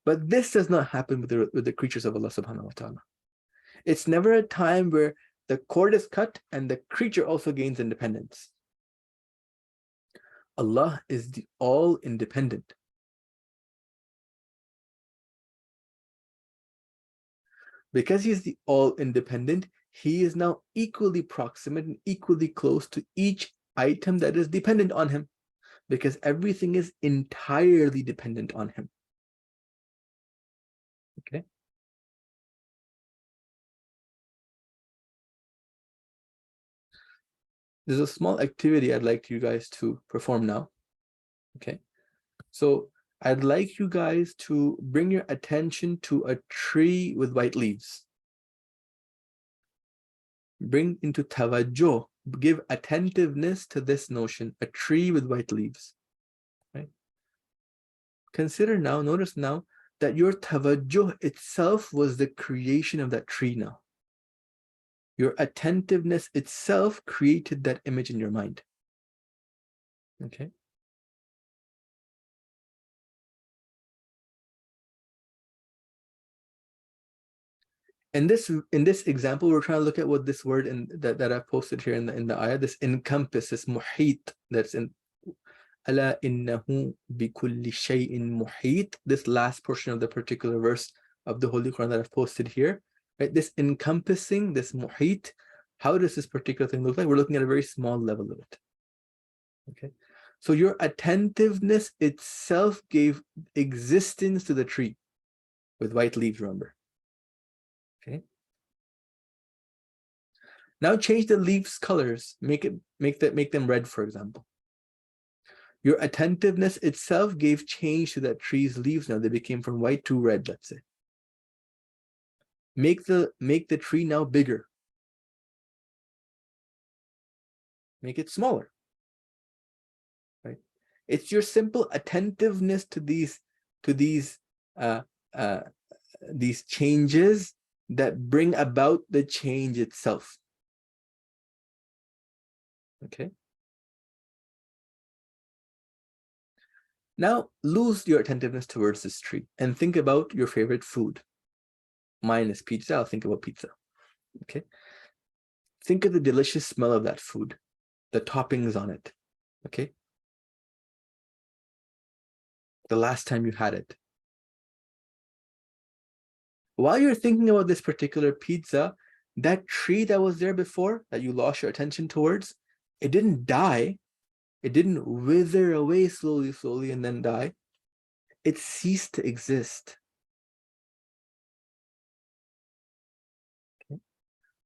But this does not happen with the creatures of Allah subhanahu wa ta'ala. It's never a time where the cord is cut and the creature also gains independence. Allah is the all-independent. Because he is the all-independent, he is now equally proximate and equally close to each item that is dependent on him, because everything is entirely dependent on him. Okay. There's a small activity I'd like you guys to perform now. Okay. So I'd like you guys to bring your attention to a tree with white leaves. Bring into tawajjuh, give attentiveness to this notion, a tree with white leaves. Right? Consider now, notice now, that your tawajjuh itself was the creation of that tree now. Your attentiveness itself created that image in your mind. Okay. In this example, we're trying to look at what this word that I've posted here in the ayah, this encompass, this muhit, that's in Ala innahu bikulli shay'in muhit, this last portion of the particular verse of the Holy Quran that I've posted here, right? This encompassing, this muhit, how does this particular thing look like? We're looking at a very small level of it. Okay, so your attentiveness itself gave existence to the tree with white leaves, remember. Okay. Now change the leaves colors, make them red, for example. Your attentiveness itself gave change to that tree's leaves. Now they became from white to red, let's say. Make the tree now bigger. Make it smaller, right? It's your simple attentiveness to uh, uh, these changes that bring about the change itself. Okay. Now lose your attentiveness towards this tree and think about your favorite food. Mine is pizza. I'll think about pizza. Okay. Think of the delicious smell of that food, the toppings on it. Okay. The last time you had it. While you're thinking about this particular pizza, that tree that was there before that you lost your attention towards, it didn't die. It didn't wither away slowly and then die. It ceased to exist. Okay.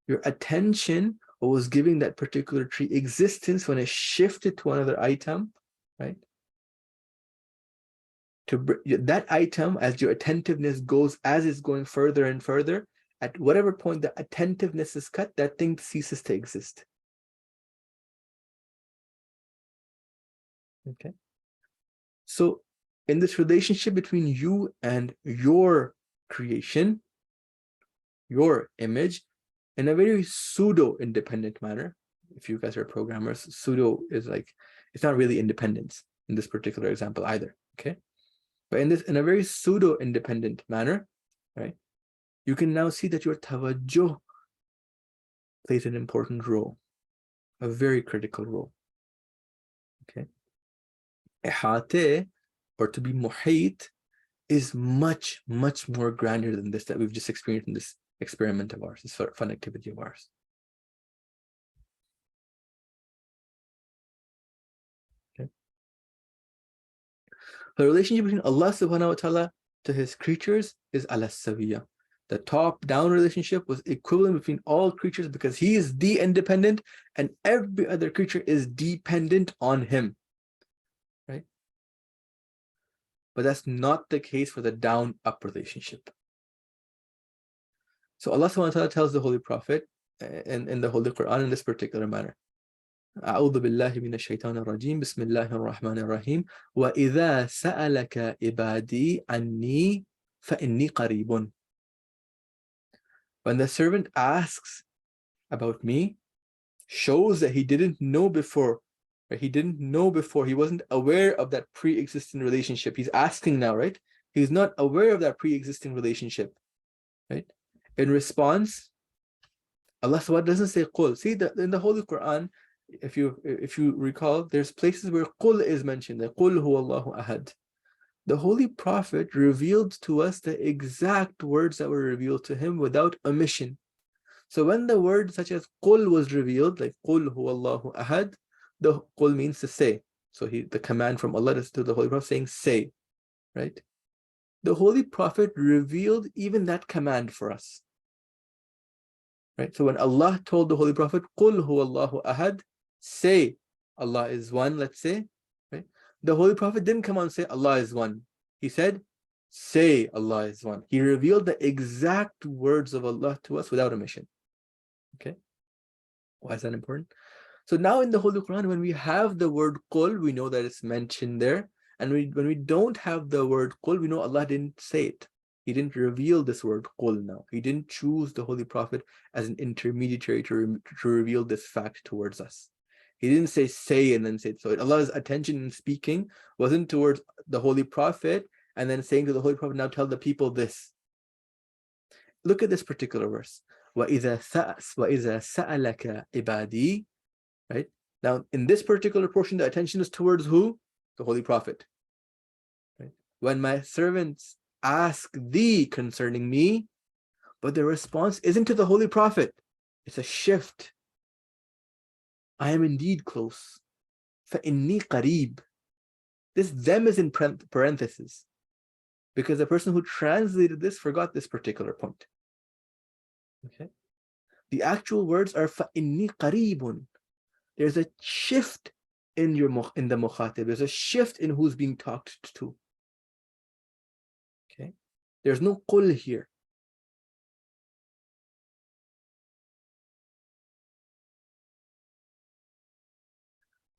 Your attention was giving that particular tree existence when it shifted to another item, right? That item, as your attentiveness goes, as it's going further and further, at whatever point the attentiveness is cut, that thing ceases to exist. Okay. So in this relationship between you and your creation, your image, in a very pseudo-independent manner, if you guys are programmers, pseudo is like, it's not really independence in this particular example either, okay? But in a very pseudo-independent manner, right, you can now see that your tawajjuh plays an important role, a very critical role, okay? Ihate, or to be muhit, is much more grander than this that we've just experienced in this experiment of ours, this fun activity of ours. Okay. The relationship between Allah subhanahu wa ta'ala to his creatures is ala sawiya. The top-down relationship was equivalent between all creatures because he is the independent and every other creature is dependent on him, right? But that's not the case for the down-up relationship. So Allah subhanahu wa ta'ala tells the Holy Prophet in the Holy Quran in this particular manner. أعوذ بالله من الشيطان الرجيم بسم الله الرحمن الرحيم وإذا سألك عبادي عني فإني قريب. When the servant asks about me, shows that he didn't know before, right? He didn't know before, he wasn't aware of that pre-existing relationship. He's asking now, right? He's not aware of that pre-existing relationship, right? In response, Allah SWT doesn't say qul. See, in the Holy Quran, if you recall, there's places where qul is mentioned, that qul huwa Allahu ahad. The Holy Prophet revealed to us the exact words that were revealed to him without omission. So when the word such as qul was revealed, like qul huwa Allahu ahad, the qul means to say. So the command from Allah is to the Holy Prophet saying say, right? The Holy Prophet revealed even that command for us. Right? So when Allah told the Holy Prophet, qul huwa Allahu ahad, say Allah is one, let's say, right? The Holy Prophet didn't come on and say Allah is one. He said, say Allah is one. He revealed the exact words of Allah to us without omission. Okay? Why is that important? So now in the Holy Quran, when we have the word qul, we know that it's mentioned there. And when we don't have the word qul, we know Allah didn't say it. He didn't reveal this word qul now. He didn't choose the Holy Prophet as an intermediary to reveal this fact towards us. He didn't say and then say it. So Allah's attention in speaking wasn't towards the Holy Prophet and then saying to the Holy Prophet, now tell the people this. Look at this particular verse. وَإِذَا سَأَلَكَ عِبَادِي. Right? Now, in this particular portion, the attention is towards who? The Holy Prophet. Right? When my servants ask thee concerning me, but the response isn't to the Holy Prophet. It's a shift. I am indeed close. فَإِنِّي قَرِيب. This them is in parentheses because the person who translated this forgot this particular point. Okay? The actual words are فَإِنِّي قَرِيبٌ. There's a shift in the mukhatib. There's a shift in who's being talked to. Okay? There's no qul here.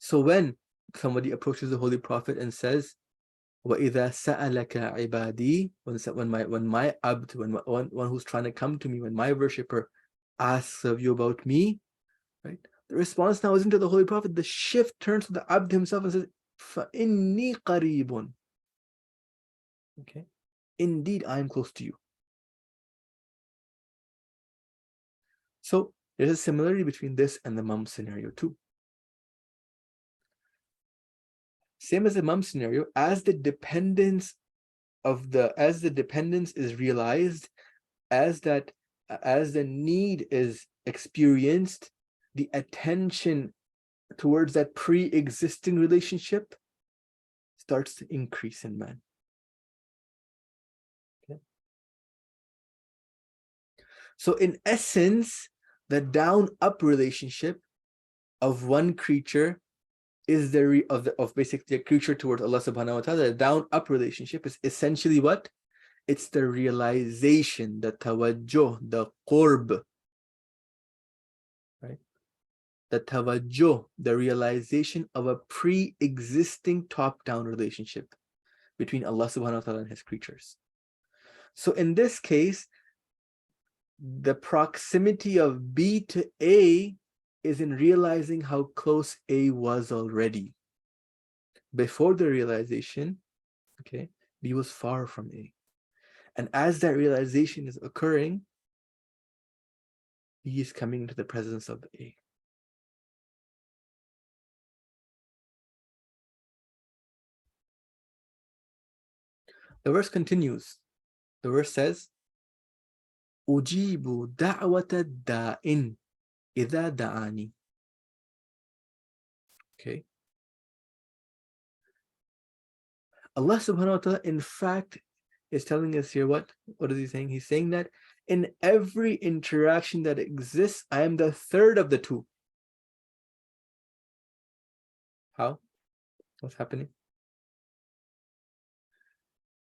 So when somebody approaches the Holy Prophet and says, وَإِذَا سَأَلَكَ عِبَادِي, when my abd, when one who's trying to come to me, when my worshipper asks of you about me, right? The response now isn't to the Holy Prophet. The shift turns to the abd himself and says, فَإِنِّي قَرِيبٌ. Okay, indeed I am close to you. So there's a similarity between this and the mum scenario too. Same as the mum scenario, as the dependence is realized, as the need is experienced, the attention towards that pre-existing relationship starts to increase in man. Okay. So in essence, the down-up relationship of one creature is basically a creature towards Allah subhanahu wa ta'ala. The down-up relationship is essentially what? It's the realization, the tawajjuh, the qurb, right? The tawajjuh, the realization of a pre-existing top-down relationship between Allah subhanahu wa ta'ala and his creatures. So in this case, the proximity of B to A is in realizing how close A was already. Before the realization, okay, B was far from A. And as that realization is occurring, B is coming into the presence of A. The verse continues. The verse says, أُجِيبُ دَعْوَةَ الدَّاءِ إِذَا دَعَانِي. Okay. Allah subhanahu wa ta'ala, in fact, is telling us here what is he saying? He's saying that in every interaction that exists, I am the third of the two. How? What's happening?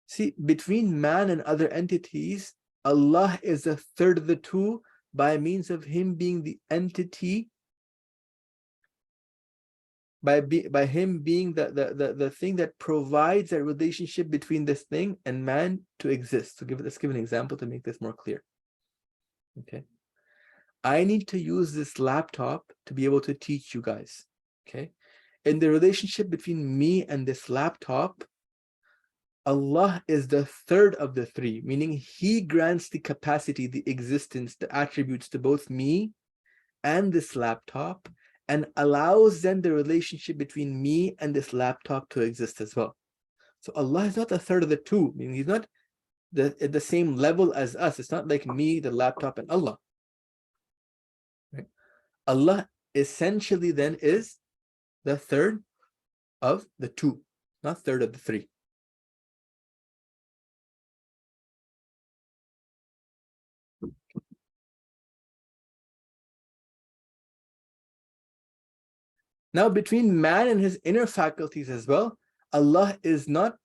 See, between man and other entities, Allah is the third of the two by means of him being the entity, by him being the thing that provides that relationship between this thing and man to exist. So let's give an example to make this more clear. Okay. I need to use this laptop to be able to teach you guys. Okay. In the relationship between me and this laptop, Allah is the third of the three, meaning he grants the capacity, the existence, the attributes to both me and this laptop, and allows then the relationship between me and this laptop to exist as well. So Allah is not the third of the two, meaning he's not at the same level as us. It's not like me, the laptop, and Allah. Right? Allah essentially then is the third of the two, not third of the three. Now, between man and his inner faculties as well, Allah is not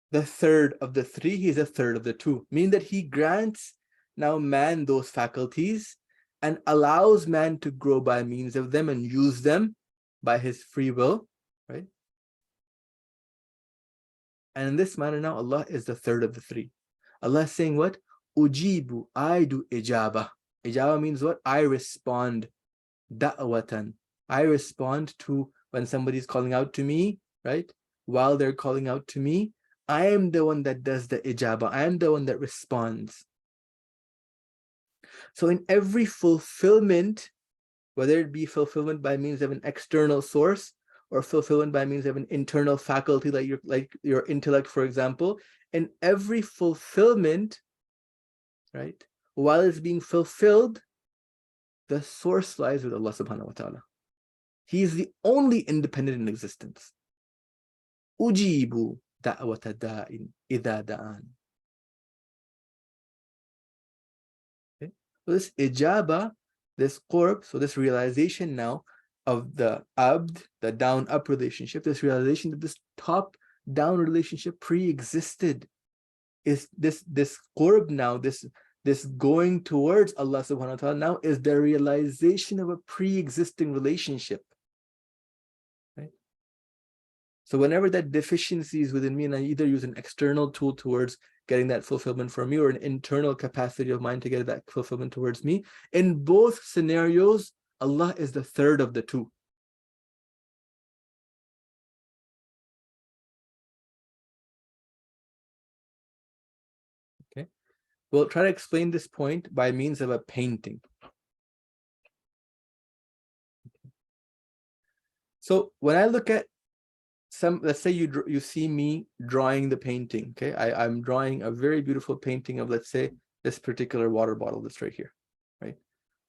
the third of the three, he's a third of the two, meaning that he grants now man those faculties and allows man to grow by means of them and use them by his free will, right? And in this manner now, Allah is the third of the three. Allah is saying what? Ujibu, I do ijaba. Ijaba means what? I respond. Da'watan. I respond to when somebody's calling out to me, right? While they're calling out to me, I am the one that does the ijaba. I am the one that responds. So in every fulfillment, whether it be fulfillment by means of an external source or fulfillment by means of an internal faculty, like your intellect, for example, in every fulfillment, right, while it's being fulfilled, the source lies with Allah subhanahu wa ta'ala. He is the only independent in existence. Ujibu da'wata da'in idha da'an. Okay? So this ijaba, this qurb, so this realization now of the abd, the down-up relationship, this realization that this top-down relationship pre-existed, is this qurb now, this going towards Allah subhanahu wa ta'ala now is the realization of a pre-existing relationship. So whenever that deficiency is within me and I either use an external tool towards getting that fulfillment from me or an internal capacity of mine to get that fulfillment towards me, in both scenarios, Allah is the third of the two. Okay. We'll try to explain this point by means of a painting. So when I look at let's say you see me drawing the painting, okay? I'm drawing a very beautiful painting of, let's say, this particular water bottle that's right here, right?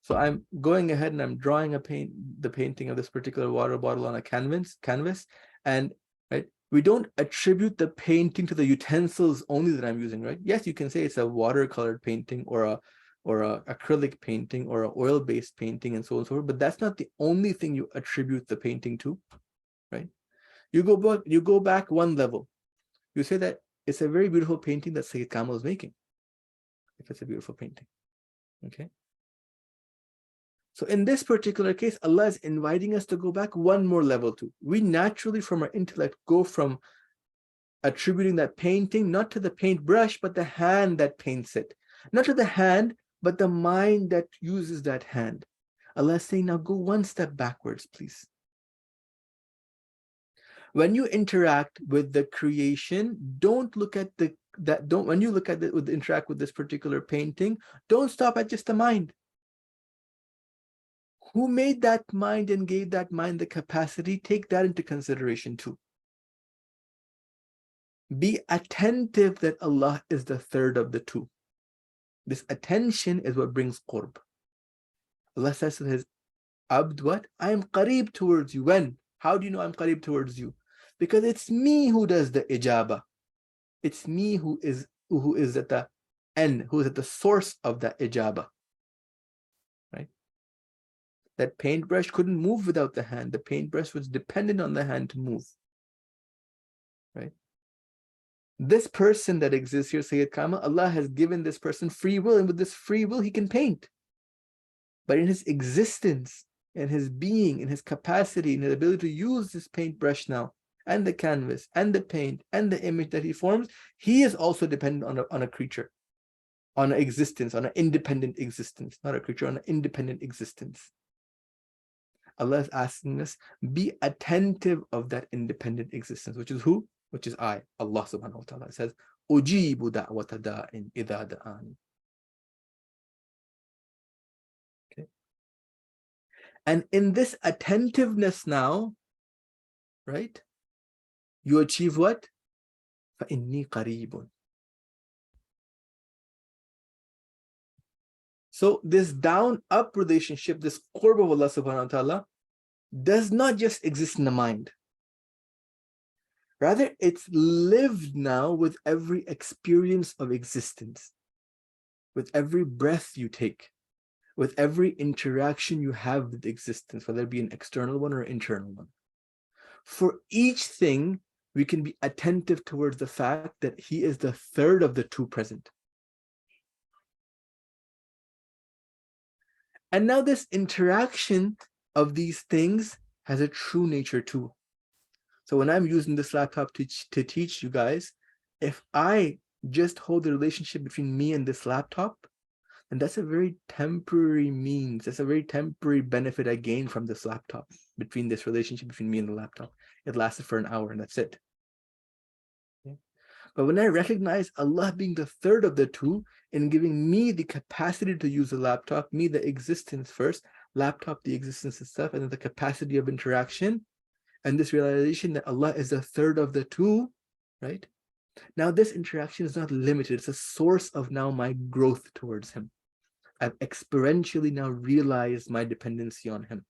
So I'm going ahead and I'm drawing the painting of this particular water bottle on a canvas, and right, we don't attribute the painting to the utensils only that I'm using, right? Yes, you can say it's a watercolored painting or a acrylic painting or an oil-based painting and so on and so forth, but that's not the only thing you attribute the painting to, right? You go back one level. You say that it's a very beautiful painting that Sayyid Kamal is making. If it's a beautiful painting, okay? So in this particular case, Allah is inviting us to go back one more level too. We naturally, from our intellect, go from attributing that painting not to the paintbrush, but the hand that paints it. Not to the hand, but the mind that uses that hand. Allah is saying, now go one step backwards, please. When you interact with the creation, don't look at when you look at it, interact with this particular painting, don't stop at just the mind. Who made that mind and gave that mind the capacity? Take that into consideration too. Be attentive that Allah is the third of the two. This attention is what brings qurb. Allah says to his abd, what? I am qareeb towards you. When? How do you know I'm qareeb towards you? Because it's me who does the ijabah. It's me who is at the end, who is at the source of that ijabah. Right? That paintbrush couldn't move without the hand. The paintbrush was dependent on the hand to move. Right? This person that exists here, Sayyid Kamal, Allah has given this person free will, and with this free will, he can paint. But in his existence, in his being, in his capacity, in his ability to use this paintbrush now, and the canvas, and the paint, and the image that he forms, he is also dependent on a creature, on an existence, on an independent existence, not a creature, on an independent existence. Allah is asking us, be attentive of that independent existence, which is who? Which is I, Allah subhanahu wa ta'ala. It says, Ujibu da'wata da'in idha da'ani. Okay. And in this attentiveness now, right, you achieve what? فَإِنِّي قَرِيبٌ. So this down-up relationship, this qurb of Allah subhanahu wa ta'ala, does not just exist in the mind. Rather, it's lived now with every experience of existence, with every breath you take, with every interaction you have with existence, whether it be an external one or an internal one. For each thing, we can be attentive towards the fact that he is the third of the two present. And now this interaction of these things has a true nature too. So when I'm using this laptop to teach you guys, if I just hold the relationship between me and this laptop, then that's a very temporary means. That's a very temporary benefit I gain from this laptop, between this relationship between me and the laptop. It lasted for an hour and that's it. Okay. But when I recognize Allah being the third of the two and giving me the capacity to use the laptop, me the existence first, laptop the existence itself, and then the capacity of interaction, and this realization that Allah is the third of the two, right? Now this interaction is not limited. It's a source of now my growth towards him. I've experientially now realized my dependency on him.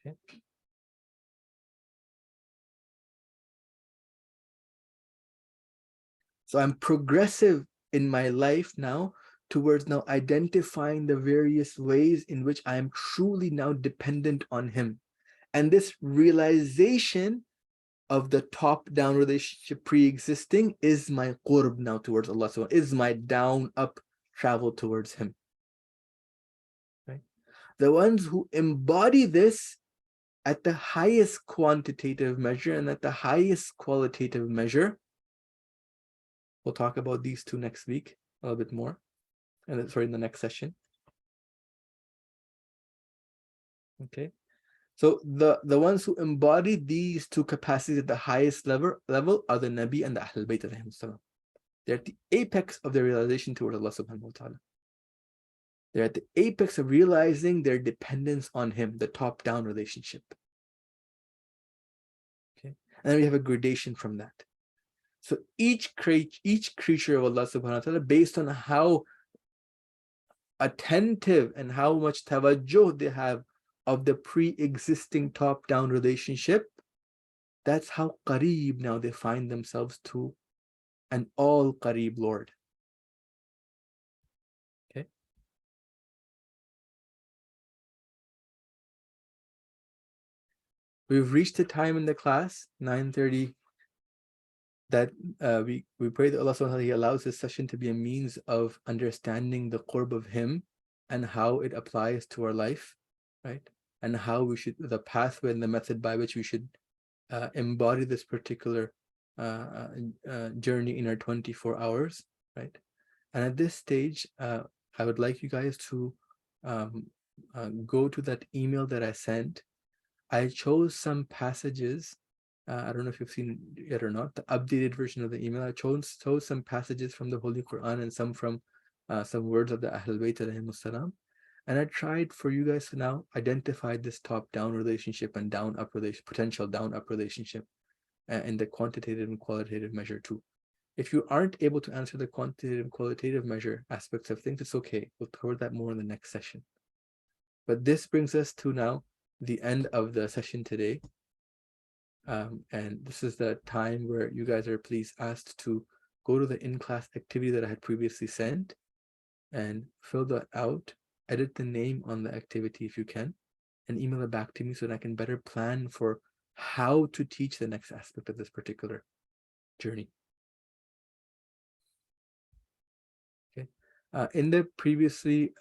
Okay. So I'm progressive in my life now towards now identifying the various ways in which I am truly now dependent on him. And this realization of the top-down relationship pre-existing is my qurb now towards Allah, so is my down-up travel towards him. Right? The ones who embody this at the highest quantitative measure and at the highest qualitative measure. We'll talk about these two next week a little bit more, and sorry, in the next session. Okay, so the ones who embody these two capacities at the highest level are the Nabi and the Ahlul Bayt alayhim salam. They're at the apex of their realization towards Allah subhanahu wa ta'ala. They're at the apex of realizing their dependence on Him, the top-down relationship. Okay, and then we have a gradation from that. So each creature of Allah subhanahu wa ta'ala, based on how attentive and how much tawajjuh they have of the pre-existing top-down relationship, that's how qareeb now they find themselves to an all qareeb Lord. Okay. We've reached the time in the class, 9:30, that we pray that Allah subhanahu wa ta'ala, He allows this session to be a means of understanding the qurb of Him and how it applies to our life, right? And how we should, the pathway and the method by which we should embody this particular journey in our 24 hours, right? And at this stage, I would like you guys to go to that email that I sent. I chose some passages. I don't know if you've seen it or not, the updated version of the email. I chose some passages from the Holy Quran and some from some words of the Ahlul Bayt alayhimus salam. And I tried for you guys to now identify this top-down relationship and down-up relation, potential down-up relationship in the quantitative and qualitative measure too. If you aren't able to answer the quantitative and qualitative measure aspects of things, it's okay. We'll cover that more in the next session. But this brings us to now the end of the session today. And this is the time where you guys are please asked to go to the in-class activity that I had previously sent and fill that out, edit the name on the activity if you can, and email it back to me so that I can better plan for how to teach the next aspect of this particular journey. Okay. In the previously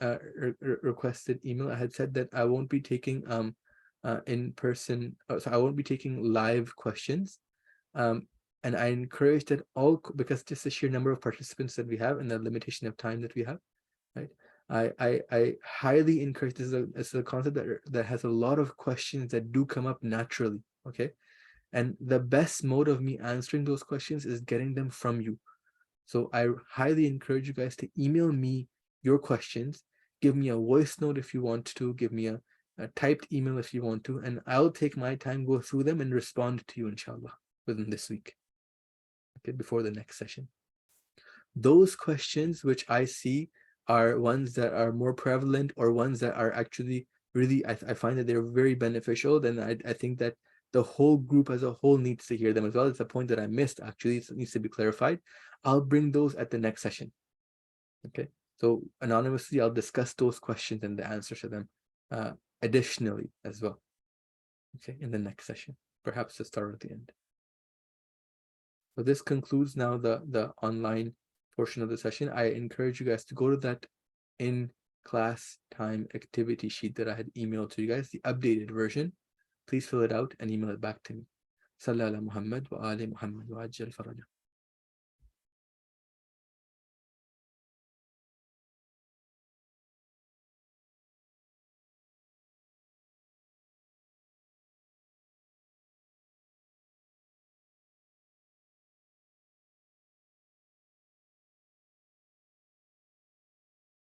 requested email, I had said that I won't be taking in-person, so I won't be taking live questions. And I encourage that all, because just the sheer number of participants that we have and the limitation of time that we have, right? I highly encourage, this is a concept that has a lot of questions that do come up naturally, okay? And the best mode of me answering those questions is getting them from you. So I highly encourage you guys to email me your questions, give me a voice note if you want to, give me a typed email if you want to, and I'll take my time, go through them and respond to you inshallah within this week, okay, before the next session. Those questions which I see are ones that are more prevalent or ones that are actually really, I find that they're very beneficial, then I think that the whole group as a whole needs to hear them as well. It's a point that I missed, actually, it needs to be clarified. I'll bring those at the next session, okay? So anonymously, I'll discuss those questions and the answers to them additionally as well, okay, in the next session, perhaps to start at the end. So this concludes now the online portion of the session. I encourage you guys to go to that in-class time activity sheet that I had emailed to you guys, the updated version. Please fill it out and email it back to me. Sallallahu Muhammad wa ali Muhammad wa ajjal faraja.